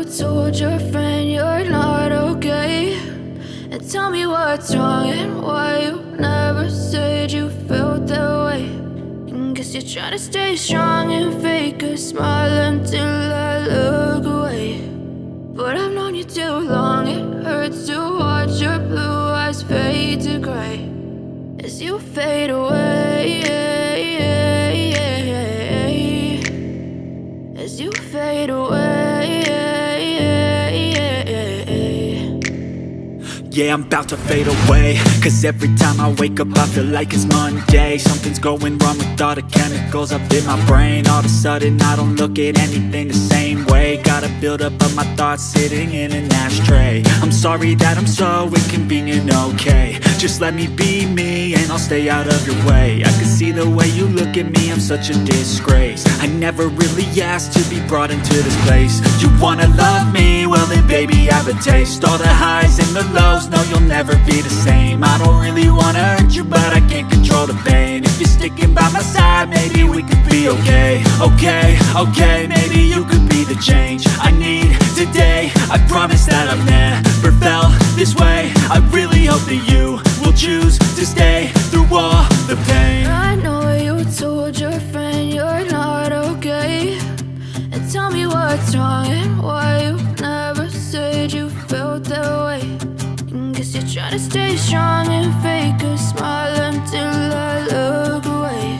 told your friend you're not okay? And tell me what's wrong and why you never said you felt that way. And guess you're trying to stay strong and fake a smile until I look away. But I've known you too long, it hurts to watch your blue eyes fade to gray as you fade away, as you fade away. Yeah, I'm about to fade away, cause every time I wake up I feel like it's Monday. Something's going wrong with all the chemicals up in my brain. All of a sudden I don't look at anything the same way. Got a buildup of my thoughts sitting in an ashtray. I'm sorry that I'm so inconvenient, okay? Just let me be me and I'll stay out of your way. I can see the way you look at me, I'm such a disgrace. I never really asked to be brought into this place. You wanna love me? Well then baby, have a taste. All the highs and the lows, no, you'll never be the same. I don't really wanna hurt you, but I can't control the pain. If you're sticking by my side, maybe we could be okay. Okay, maybe you could be the change I need today. I promise that I've never felt this way. I really hope that you will choose to stay through all the pain. I know you told your friend you're not okay. And tell me what's wrong and why you never said you felt that way. Guess you're trying to stay strong and fake a smile until I look away.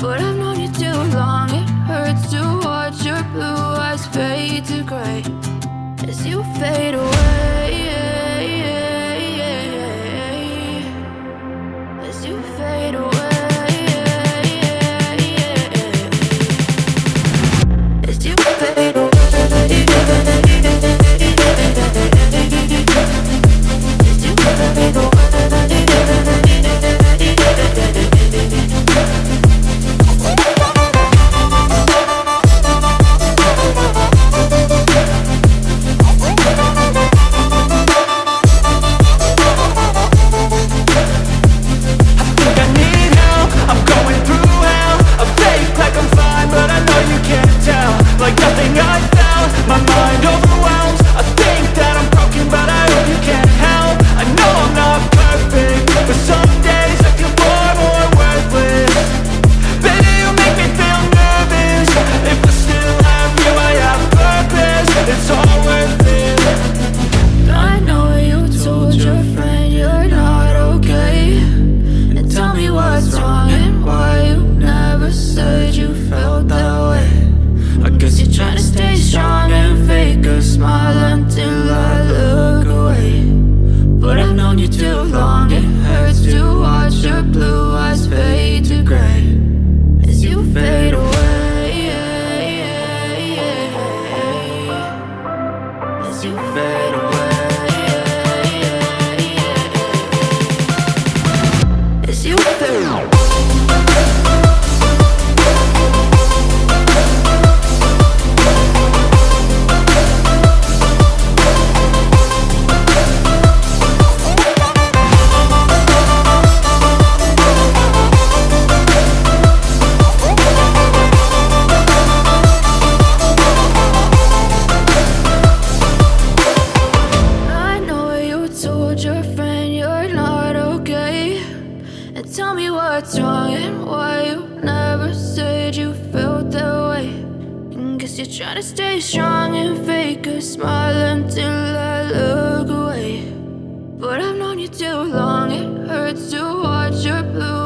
But I've known you too long, it hurts to watch your blue eyes fade to gray as you fade away, as you fade away, as you fade away. Tell me what's wrong and why you never said you felt that way. And guess you're trying to stay strong and fake a smile until I look away. But I've known you too long, it hurts to watch your blue